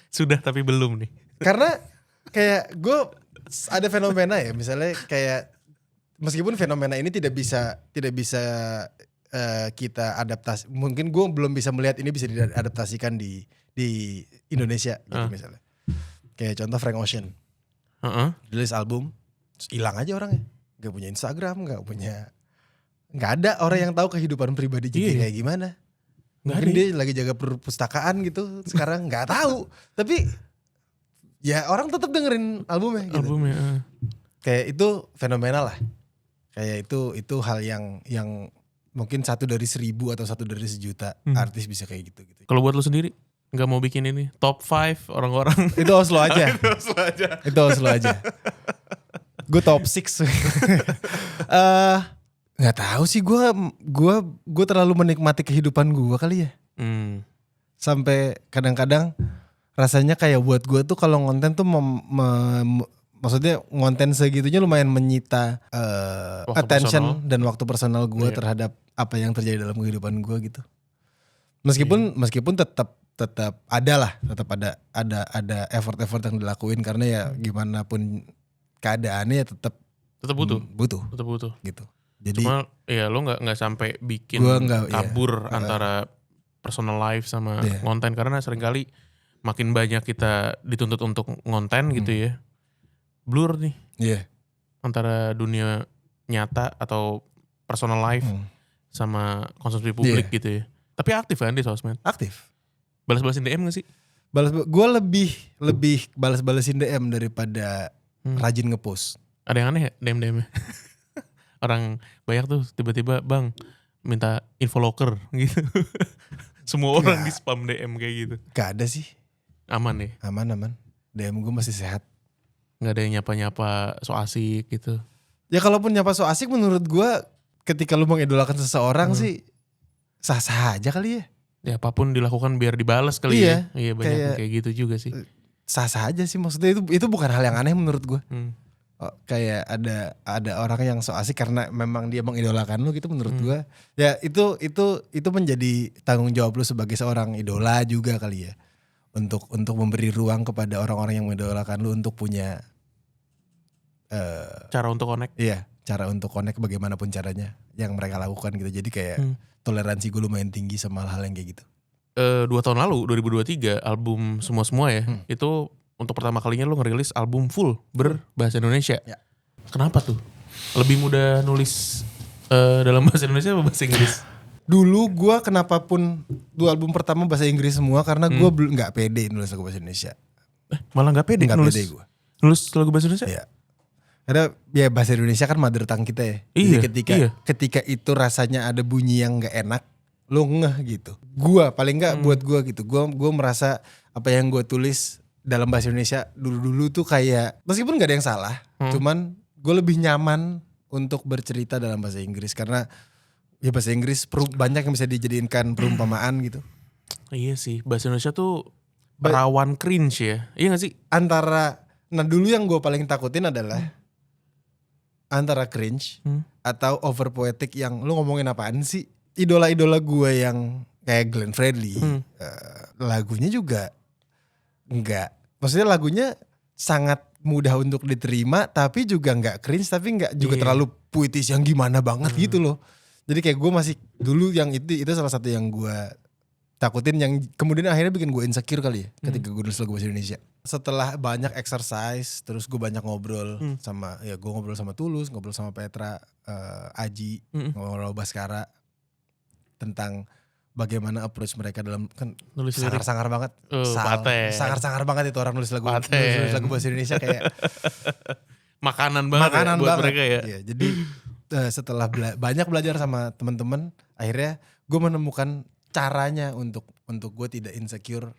A: Sudah tapi belum nih.
B: Karena kayak gue ada fenomena ya, misalnya kayak meskipun fenomena ini tidak bisa kita adaptasi. Mungkin gue belum bisa melihat ini bisa diadaptasikan di Indonesia gitu misalnya. Kayak contoh Frank Ocean. Rilis album, hilang aja orangnya. Gak punya Instagram, gak ada orang yang tahu kehidupan pribadi dia kayak gimana. Mungkin dia lagi jaga perpustakaan gitu sekarang, nggak tahu. Tapi ya orang tetap dengerin albumnya gitu. Kayak itu fenomenal lah. Kayak itu hal yang mungkin 1 dari 1000 atau 1 dari 1.000.000 artis bisa kayak gitu.
A: Kalau buat lu sendiri nggak mau bikin ini top 5 orang-orang?
B: Itu Oslo aja. Itu Oslo aja. Gue top 6. Nggak tahu sih, gue terlalu menikmati kehidupan gue kali ya. Sampai kadang-kadang rasanya kayak buat gue tuh kalau ngonten tuh maksudnya ngonten segitunya lumayan menyita attention personal dan waktu personal gue terhadap apa yang terjadi dalam kehidupan gue gitu. Meskipun tetap ada lah, tetap ada effort yang dilakuin karena ya gimana pun keadaannya ya tetap butuh gitu. Jadi
A: cuma ya lo nggak sampai bikin kabur antara personal life sama konten, karena seringkali makin banyak kita dituntut untuk ngonten gitu ya, blur nih antara dunia nyata atau personal life sama konsumsi publik gitu ya. Tapi aktif kan di sosmed?
B: Aktif.
A: Balas-balasin DM gak sih?
B: Gue lebih balas-balasin DM daripada rajin ngepost.
A: Ada yang aneh ya DM-nya? Orang banyak tuh tiba-tiba bang minta info locker gitu. Semua orang di spam DM kayak gitu.
B: Gak ada sih.
A: Aman nih?
B: Aman. DM gue masih sehat.
A: Gak ada yang nyapa-nyapa so asik gitu?
B: Ya kalaupun nyapa so asik menurut gue ketika lu mengidolakan seseorang sih sah-sah aja kali ya.
A: Ya apapun dilakukan biar dibalas kali ya. Iya banyak kayak gitu juga sih.
B: Sah-sah aja sih, maksudnya itu bukan hal yang aneh menurut gue. Kayak ada orang yang so asik karena memang dia mengidolakan lu gitu menurut gue. Ya itu menjadi tanggung jawab lu sebagai seorang idola juga kali ya. Untuk memberi ruang kepada orang-orang yang mengidolakan lu untuk punya
A: cara untuk connect.
B: Iya, cara untuk connect bagaimanapun caranya yang mereka lakukan gitu. Jadi kayak toleransi gue lumayan tinggi sama hal yang kayak gitu.
A: 2 tahun lalu 2023 album semua ya itu untuk pertama kalinya lo ngerilis album full berbahasa Indonesia. Ya. Kenapa tuh? Lebih mudah nulis dalam bahasa Indonesia atau bahasa Inggris?
B: Dulu gue kenapapun 2 album pertama bahasa Inggris semua karena gue nggak pede nulis lagu bahasa Indonesia.
A: Malah nggak pede? Nggak pede gue. Nulis lagu bahasa Indonesia?
B: Iya. Karena ya bahasa Indonesia kan mother tongue kita ya.
A: Iya,
B: jadi ketika itu rasanya ada bunyi yang gak enak, lo ngeh gitu. Gua paling gak buat gua gitu. Gua merasa apa yang gua tulis dalam bahasa Indonesia dulu tuh kayak meskipun gak ada yang salah, cuman gue lebih nyaman untuk bercerita dalam bahasa Inggris karena ya bahasa Inggris banyak yang bisa dijadikan perumpamaan gitu.
A: Iya sih, bahasa Indonesia tuh rawan cringe ya. Iya gak sih?
B: Dulu yang gue paling takutin adalah antara cringe atau over poetic yang lu ngomongin apaan sih. Idola-idola gue yang kayak Glenn Fredly lagunya juga enggak, maksudnya lagunya sangat mudah untuk diterima tapi juga enggak cringe tapi enggak juga terlalu puitis yang gimana banget gitu loh. Jadi kayak gue masih dulu yang itu salah satu yang gue takutin yang kemudian akhirnya bikin gue insecure kali ya ketika gue nulis lagu bahasa Indonesia. Setelah banyak exercise, terus gue banyak ngobrol sama, ya gue ngobrol sama Tulus, ngobrol sama Petra, Aji, ngobrol Baskara tentang bagaimana approach mereka dalam kan nulis sangar-sangar banget, sangar-sangar banget itu orang nulis lagu bahasa Indonesia kayak
A: makanan banget buat mereka ya.
B: Iya, jadi setelah banyak belajar sama teman-teman, akhirnya gue menemukan caranya untuk gue tidak insecure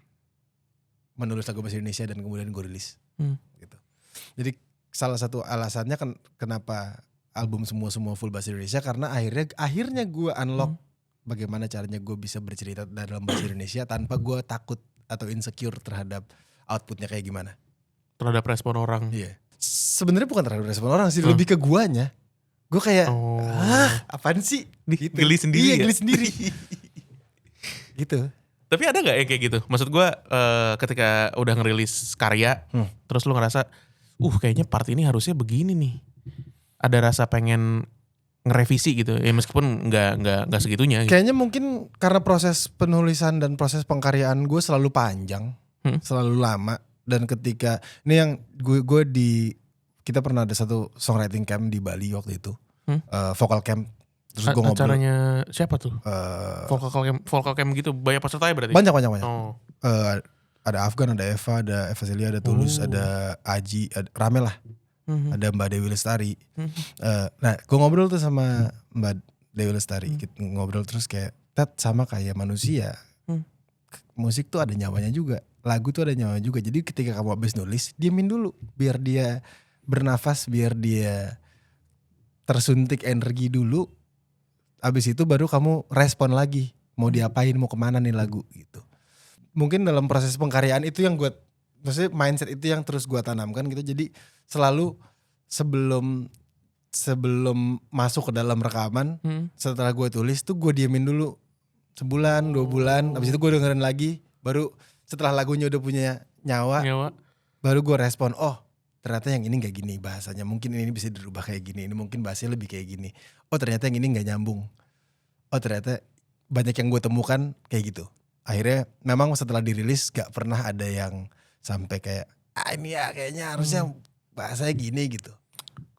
B: menulis lagu bahasa Indonesia dan kemudian gue rilis gitu. Jadi salah satu alasannya kenapa album semua full bahasa Indonesia karena akhirnya gue unlock bagaimana caranya gue bisa bercerita dalam bahasa Indonesia tanpa gue takut atau insecure terhadap outputnya kayak gimana.
A: Terhadap respon orang.
B: Iya. Sebenarnya bukan terhadap respon orang sih, lebih ke guanya. Gue kayak apaan sih?
A: Gitu. Geli sendiri.
B: Iya, geli sendiri. Gitu.
A: Tapi ada gak yang kayak gitu? Maksud gue ketika udah ngerilis karya terus lu ngerasa kayaknya part ini harusnya begini nih. Ada rasa pengen ngerevisi gitu ya, meskipun nggak segitunya gitu.
B: Kayaknya mungkin karena proses penulisan dan proses pengkaryaan gue selalu panjang, selalu lama. Dan ketika ini yang kita pernah ada satu songwriting camp di Bali waktu itu, vocal camp. Terus gue ngobrol.
A: Acaranya siapa tuh? Vocal camp gitu, banyak pesertanya berarti?
B: Banyak.
A: Oh.
B: Ada Afgan, ada Eva Celia, ada Tulus, ada Aji, rame lah. Ada Mbak Dewi Lestari. Nah, gue ngobrol tuh sama Mbak Dewi Lestari. Kita ngobrol terus kayak, Ted, sama kayak manusia. Musik tuh ada nyawanya juga. Lagu tuh ada nyawanya juga. Jadi ketika kamu habis nulis, diemin dulu. Biar dia bernafas, biar dia tersuntik energi dulu. Abis itu baru kamu respon lagi. Mau diapain, mau kemana nih lagu gitu. Mungkin dalam proses pengkaryaan itu yang gue, maksudnya mindset itu yang terus gue tanamkan gitu. Jadi selalu sebelum masuk ke dalam rekaman, setelah gue tulis tuh gue diemin dulu. Sebulan, 2 bulan, abis itu gue dengerin lagi. Baru setelah lagunya udah punya nyawa. Baru gue respon, oh ternyata yang ini gak gini bahasanya. Mungkin ini bisa dirubah kayak gini. Ini mungkin bahasanya lebih kayak gini. Oh ternyata yang ini gak nyambung. Oh ternyata banyak yang gue temukan kayak gitu. Akhirnya memang setelah dirilis gak pernah ada yang sampai kayak ini ya kayaknya harusnya bahasanya gini gitu.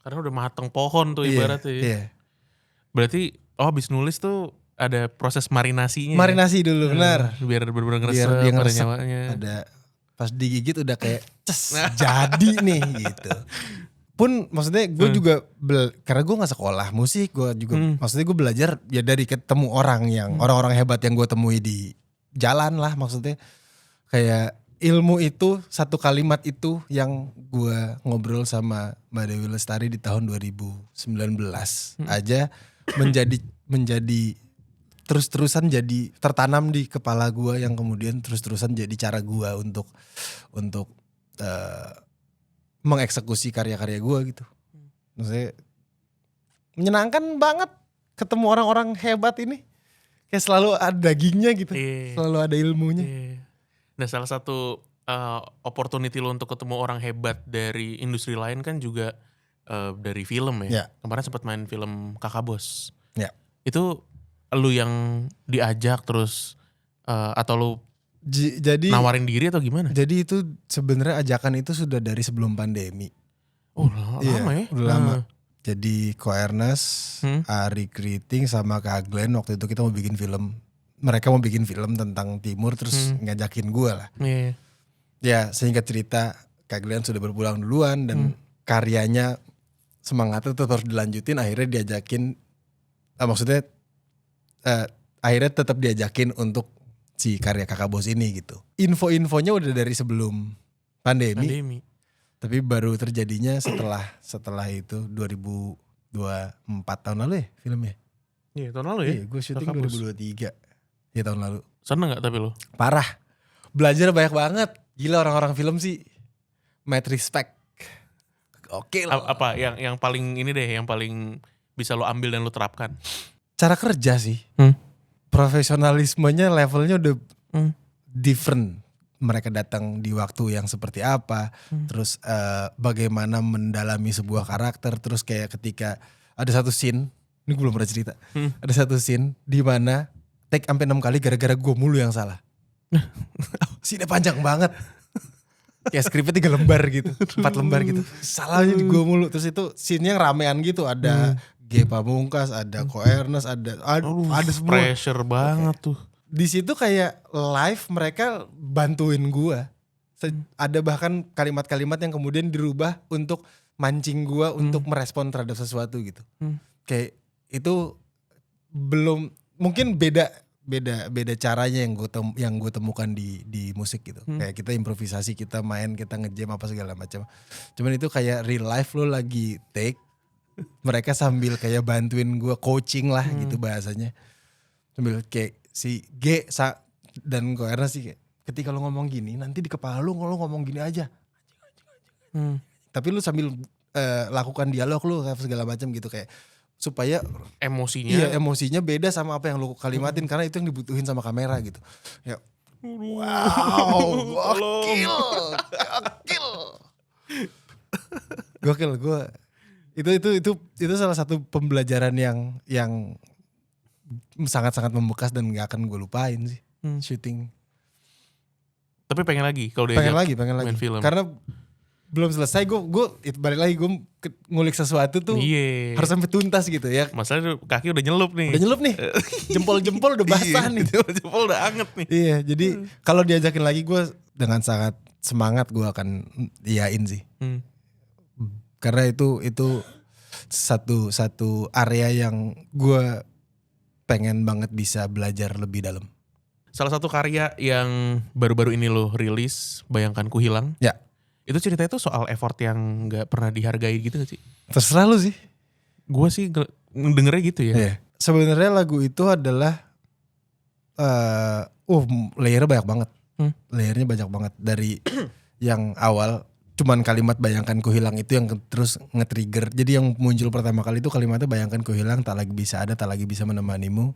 A: Karena udah mateng pohon tuh ibaratnya.
B: Iya.
A: Berarti habis nulis tuh ada proses marinasinya.
B: Marinasi dulu benar.
A: Biar bener-bener
B: Biar dia
A: ngeresep pada
B: ngeresep.
A: nyawanya.
B: Ada pas digigit udah kayak jadi nih gitu. Pun maksudnya gue juga karena gue gak sekolah musik, gue juga maksudnya gue belajar ya dari ketemu orang yang orang-orang hebat yang gue temui di jalan lah, maksudnya kayak ilmu itu, satu kalimat itu yang gue ngobrol sama Mbak Dewi Lestari di tahun 2019 aja menjadi terus-terusan jadi tertanam di kepala gue, yang kemudian terus-terusan jadi cara gue untuk mengeksekusi karya-karya gue gitu. Maksudnya menyenangkan banget ketemu orang-orang hebat ini. Kayak selalu ada dagingnya gitu. Selalu ada ilmunya.
A: Nah salah satu opportunity lo untuk ketemu orang hebat dari industri lain kan juga dari film ya. Kemarin sempat main film Kakak Bos. Itu lu yang diajak terus atau lu
B: jadi
A: nawarin diri atau gimana?
B: Jadi itu sebenarnya ajakan itu sudah dari sebelum pandemi.
A: Oh lama ya?
B: Udah lama. Jadi Ko Ernest, Ari Kriting sama Kak Glenn waktu itu kita mau bikin film. Mereka mau bikin film tentang Timur terus ngajakin gue lah. Ya singkat cerita Kak Glenn sudah berpulang duluan dan karyanya semangatnya tetap harus dilanjutin. Akhirnya diajakin, maksudnya akhirnya tetap diajakin untuk si karya Kakak Bos ini gitu. Info-infonya udah dari sebelum pandemi. Tapi baru terjadinya setelah itu 2024 tahun lalu ya filmnya.
A: Iya tahun lalu ya.
B: Iya gue syuting 2023. Iya tahun lalu.
A: Seneng gak tapi lo?
B: Parah. Belajar banyak banget. Gila orang-orang film sih. Mad respect. Oke lah.
A: Apa yang paling ini deh, yang paling bisa lo ambil dan lo terapkan?
B: Cara kerja sih. Profesionalismenya levelnya udah different. Mereka datang di waktu yang seperti apa. Terus bagaimana mendalami sebuah karakter. Terus kayak ketika ada satu scene. Ini gue belum pernah cerita. Ada satu scene di mana take sampai 6 kali gara-gara gue mulu yang salah. Scene panjang banget. Kayak skripnya 3 lembar gitu. 4 lembar gitu. Salahnya di gue mulu. Terus itu scene-nya ramean gitu. Ada G Pamungkas, ada Ko Ernest, ada semua.
A: Pressure banget tuh.
B: Di situ kayak live mereka bantuin gua. Ada bahkan kalimat-kalimat yang kemudian dirubah untuk mancing gua untuk merespon terhadap sesuatu gitu. Kayak itu belum, mungkin beda caranya yang gue temukan di musik gitu. Kayak kita improvisasi, kita main, kita ngejam apa segala macam. Cuman itu kayak real life lo lagi take. Mereka sambil kayak bantuin gue coaching lah gitu bahasanya. Sambil kayak si G dan Ko Ernest sih kayak, ketika lu ngomong gini nanti di kepala lu ngomong gini aja. Tapi lu sambil lakukan dialog lu kayak segala macam gitu, kayak supaya emosinya beda sama apa yang lu kalimatin, karena itu yang dibutuhin sama kamera gitu. Ya. Wow, gokil gue. Itu salah satu pembelajaran yang sangat-sangat membekas dan gak akan gue lupain sih. Syuting.
A: Tapi pengen lagi kalau
B: pengen lagi
A: main film.
B: Karena belum selesai gue itu balik lagi gue ngulik sesuatu tuh
A: Iya.
B: harus sampai tuntas gitu ya.
A: Masalahnya kaki udah nyelup nih.
B: Udah nyelup nih, jempol udah basah nih.
A: Jempol udah anget nih.
B: Iya, jadi kalau diajakin lagi gue dengan sangat semangat gue akan iyain sih. Karena itu satu area yang gue pengen banget bisa belajar lebih dalam.
A: Salah satu karya yang baru-baru ini lo rilis, Bayangkan Ku Hilang.
B: Ya.
A: Itu ceritanya tuh soal effort yang gak pernah dihargai gitu gak sih?
B: Terserah lu sih.
A: Gue sih dengernya gitu ya.
B: Iya. Sebenarnya lagu itu adalah layernya banyak banget. Layernya banyak banget dari yang awal cuman kalimat Bayangkan Ku Hilang itu yang terus nge-trigger. Jadi yang muncul pertama kali itu kalimatnya Bayangkan Ku Hilang, tak lagi bisa ada, tak lagi bisa menemanimu.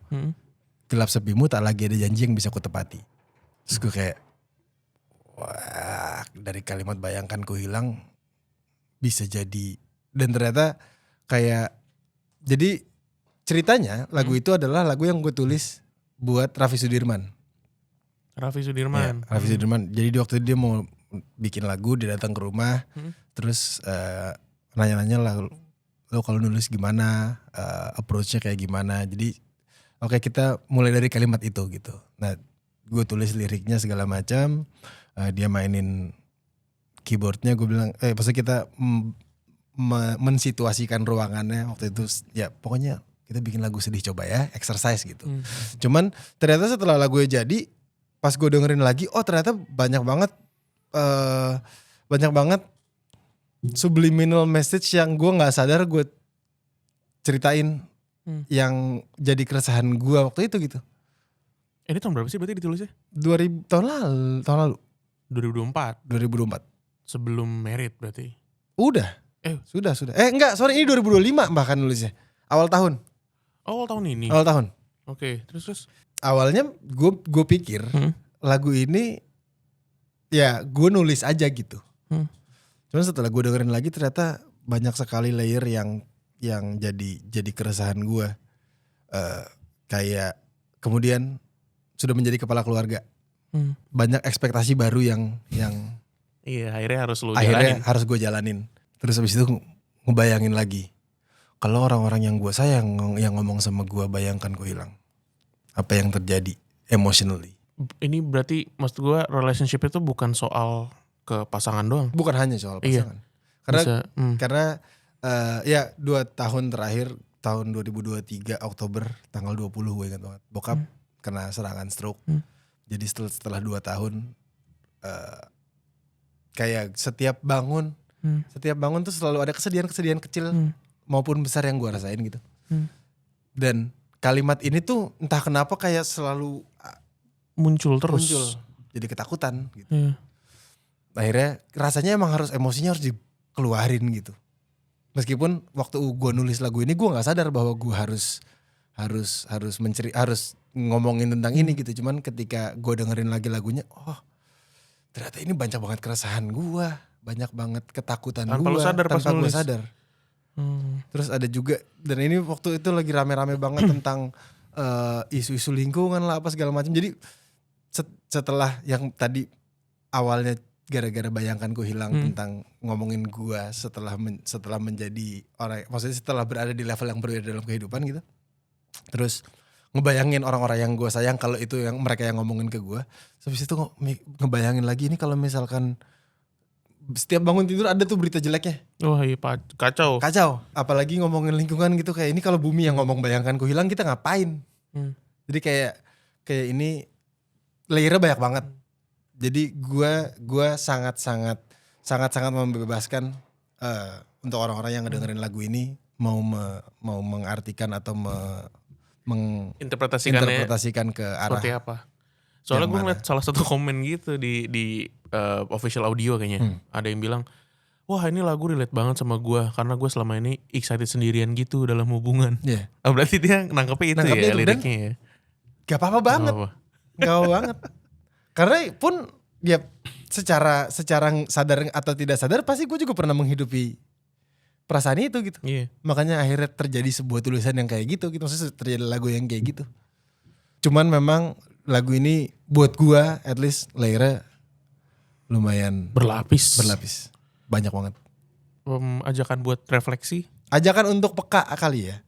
B: Gelap sepimu, tak lagi ada janji yang bisa kutepati. Terus gue kayak, wah, dari kalimat Bayangkan Ku Hilang bisa jadi. Dan ternyata kayak, jadi ceritanya lagu itu adalah lagu yang gue tulis buat Raffi Sudirman.
A: Raffi Sudirman.
B: Ya, Raffi Sudirman. Jadi di waktu itu dia mau bikin lagu, dia datang ke rumah, terus nanya-nanya lah, lo kalau nulis gimana, approach-nya kayak gimana. Jadi oke, kita mulai dari kalimat itu gitu. Nah, gue tulis liriknya segala macam, dia mainin keyboardnya, gue bilang, maksudnya kita mensituasikan ruangannya waktu itu, ya pokoknya kita bikin lagu sedih coba ya, exercise gitu. Cuman ternyata setelah lagunya jadi, pas gue dengerin lagi, oh ternyata banyak banget subliminal message yang gue nggak sadar gue ceritain. Yang jadi keresahan gue waktu itu gitu.
A: Ini tahun berapa sih berarti ditulisnya?
B: 2000 tahun lalu.
A: 2024. Sebelum merit berarti.
B: Udah. Sudah. Enggak, sorry, ini 2025 bahkan nulisnya. Awal tahun.
A: Awal tahun ini.
B: Awal tahun.
A: Oke, terus.
B: Awalnya gue pikir lagu ini ya gue nulis aja gitu. Cuman setelah gue dengerin lagi ternyata banyak sekali layer yang jadi keresahan gue, kayak kemudian sudah menjadi kepala keluarga, banyak ekspektasi baru yang
A: iya akhirnya
B: harus gue jalanin. Terus habis itu ngebayangin lagi kalau orang-orang yang gue sayang yang ngomong sama gue Bayangkan Ku Hilang, apa yang terjadi emotionally.
A: Ini berarti maksud gue relationship itu bukan soal ke pasangan doang,
B: bukan hanya soal pasangan. Karena ya 2 tahun terakhir, tahun 2023 Oktober tanggal 20 gue ingat banget. Bokap kena serangan stroke. Jadi setelah 2 tahun kayak setiap bangun tuh selalu ada kesedihan kecil maupun besar yang gue rasain gitu. Dan kalimat ini tuh entah kenapa kayak selalu
A: muncul terus.
B: Jadi ketakutan gitu. Akhirnya rasanya emang emosinya harus dikeluarin gitu. Meskipun waktu gue nulis lagu ini gue nggak sadar bahwa gue harus ngomongin tentang ini gitu. Cuman ketika gue dengerin lagi lagunya, oh ternyata ini banyak banget keresahan gue, banyak banget ketakutan gue tanpa gue sadar. Terus ada juga, dan ini waktu itu lagi rame-rame banget tentang isu-isu lingkungan lah apa segala macam. Jadi setelah yang tadi awalnya gara-gara Bayangkan Ku Hilang tentang ngomongin gua setelah menjadi orang, maksudnya setelah berada di level yang berbeda dalam kehidupan gitu. Terus ngebayangin orang-orang yang gua sayang kalau itu yang mereka yang ngomongin ke gua. Habis itu ngebayangin lagi ini kalau misalkan setiap bangun tidur ada tuh berita jeleknya.
A: Wah iya kacau.
B: Apalagi ngomongin lingkungan gitu, kayak ini kalau bumi yang ngomong Bayangkan Ku Hilang kita ngapain? Jadi kayak ini layernya banyak banget. Jadi gue sangat membebaskan untuk orang-orang yang ngedengerin lagu ini mau mengartikan atau menginterpretasikan ke arah
A: seperti apa. Soalnya gue ngeliat salah satu komen gitu di official audio kayaknya. Ada yang bilang, wah ini lagu relate banget sama gue karena gue selama ini excited sendirian gitu dalam hubungan.
B: Yeah.
A: Berarti dia nangkepnya itu ya liriknya ya.
B: Gak apa-apa banget. Gak apa-apa banget. Karena pun ya secara sadar atau tidak sadar pasti gue juga pernah menghidupi perasaan itu gitu.
A: Iya.
B: Makanya akhirnya terjadi sebuah tulisan yang kayak gitu. Maksudnya terjadi lagu yang kayak gitu. Cuman memang lagu ini buat gue at least layernya lumayan
A: berlapis.
B: banyak banget.
A: Ajakan buat refleksi.
B: Ajakan untuk peka kali ya.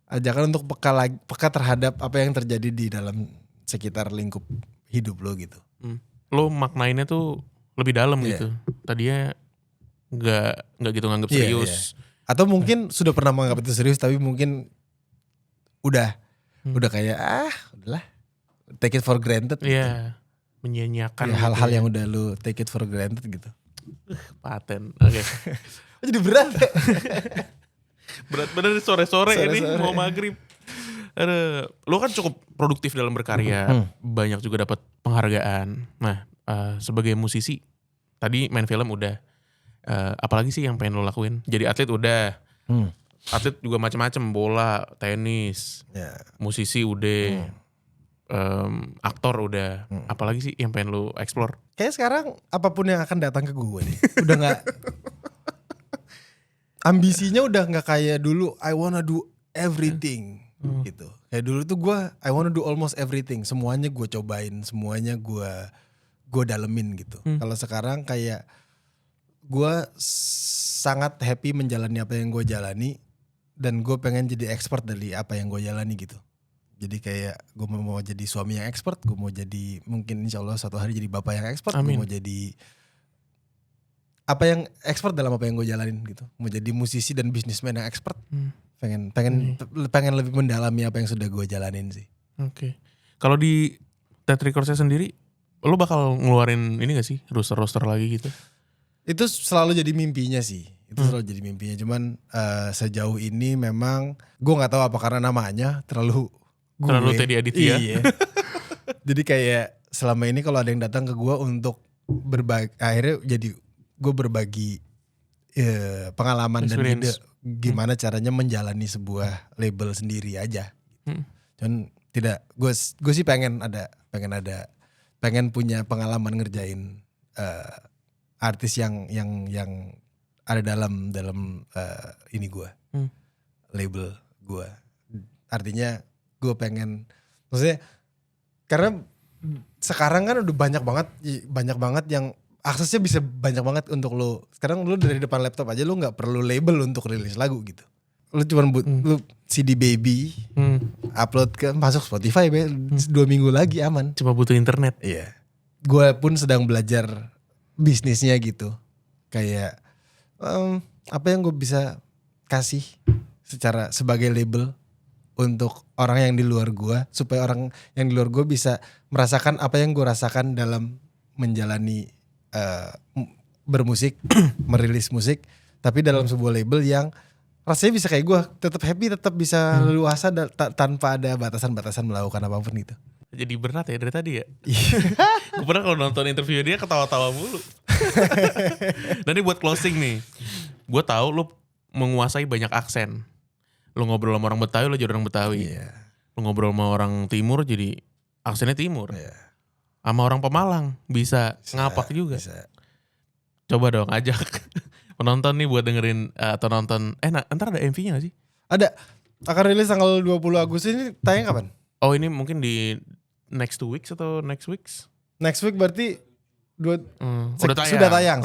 B: Ajakan untuk peka terhadap apa yang terjadi di dalam sekitar lingkup hidup lo gitu.
A: Lo maknainnya tuh lebih dalam gitu. Tadinya nggak gitu nganggap serius.
B: Atau mungkin sudah pernah menganggap itu serius tapi mungkin udah kayak udahlah, take it for granted.
A: Iya. Menyia-nyiakan
B: ya, hal-hal yang udah lo take it for granted gitu.
A: Paten. Oke.
B: Jadi berat.
A: Berat bener sore-sore ini mau maghrib. Lo kan cukup produktif dalam berkarya, banyak juga dapat penghargaan. Nah, sebagai musisi, tadi main film udah, apalagi sih yang pengen lo lakuin? Jadi atlet udah, atlet juga macam-macam, bola, tenis, musisi udah, aktor udah, apalagi sih yang pengen lo explore?
B: Kayak sekarang apapun yang akan datang ke gue nih, udah nggak, ambisinya udah nggak kayak dulu. I wanna do everything. Gitu. Kayak dulu tuh gue I wanna do almost everything. Semuanya gue cobain, semuanya gue dalemin gitu. Kalau sekarang kayak gue sangat happy menjalani apa yang gue jalani dan gue pengen jadi expert dari apa yang gue jalani gitu. Jadi kayak gue mau jadi suami yang expert, gue mau jadi mungkin insya Allah suatu hari jadi bapak yang expert, gue mau jadi apa yang expert dalam apa yang gue jalanin gitu. Mau jadi musisi dan bisnismen yang expert. Pengen lebih mendalami apa yang sudah gue jalanin sih.
A: Oke. Kalau di Ted Records sendiri, lo bakal ngeluarin ini gak sih, roster lagi gitu?
B: Itu selalu jadi mimpinya sih. Selalu jadi mimpinya. Cuman sejauh ini memang gue nggak tahu apa karena namanya terlalu
A: Teddy Aditya.
B: Iya. Jadi kayak selama ini kalau ada yang datang ke gue untuk berbagi, akhirnya jadi gue berbagi pengalaman experience. Dan gimana caranya menjalani sebuah label sendiri aja. Dan tidak, gue sih pengen punya pengalaman ngerjain artis yang ada dalam ini gue, label gue. Artinya gue pengen, maksudnya karena sekarang kan udah banyak banget yang aksesnya bisa banyak banget untuk lo. Sekarang lo dari depan laptop aja lo nggak perlu label untuk rilis lagu gitu. Lo cuma lo CD baby, upload masuk Spotify, 2 minggu lagi aman.
A: Cuma butuh internet.
B: Iya. Gue pun sedang belajar bisnisnya gitu. Kayak apa yang gue bisa kasih sebagai label untuk orang yang di luar gue, supaya orang yang di luar gue bisa merasakan apa yang gue rasakan dalam menjalani bermusik, merilis musik, tapi dalam sebuah label yang rasanya bisa kayak gue, tetap happy, tetap bisa leluasa tanpa ada batasan-batasan melakukan apapun gitu.
A: Jadi berat ya dari tadi ya. Gue pernah kalau nonton interview dia ketawa-tawa mulu. Nanti buat closing nih, gue tahu lo menguasai banyak aksen. Lo ngobrol sama orang Betawi, lo jadi orang Betawi. Lo ngobrol sama orang Timur, jadi aksennya Timur. Sama orang Pemalang bisa ngapak juga. Bisa. Coba dong ajak penonton nih buat dengerin atau nonton. Ntar ada MV-nya gak sih?
B: Ada. Akan rilis tanggal 20 Agustus ini, tayang kapan?
A: Oh ini mungkin di next 2 weeks atau next weeks?
B: Next week berarti
A: sudah
B: tayang,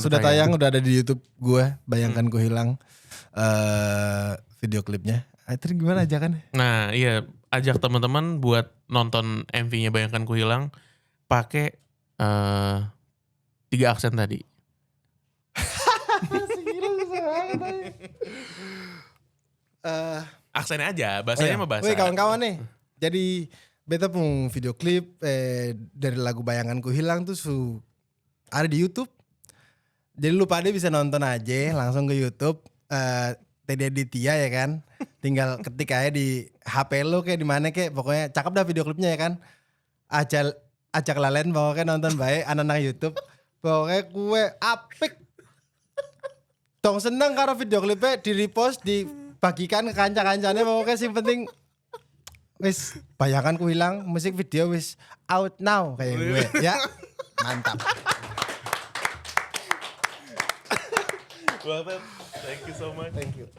B: udah ada di YouTube gue. Bayangkan Ku Hilang video klipnya. Itu gimana ajakan?
A: Nah iya, ajak teman-teman buat nonton MV-nya Bayangkan Ku Hilang. Pakai 3 aksen tadi. Aksennya aja, bahasanya mah bahasa.
B: Woi kawan-kawan nih, jadi beta pun video klip dari lagu Bayangan Ku Hilang tuh ada di YouTube. Jadi lu pada bisa nonton aja langsung ke YouTube Teddy Aditya ya kan. Tinggal ketik aja di HP lu kayak di mana kayak, pokoknya cakep dah video klipnya ya kan. Acak lalen pokoknya nonton baik anak-anak YouTube. Pokoknya kue apik. Tong seneng karena video klipnya di repost, dibagikan ke kanca-kancane, pokoknya sih penting wis Bayangan Ku Hilang musik video wis out now kayak gue ya. Mantap.
A: Well, thank you so much.
B: Thank you.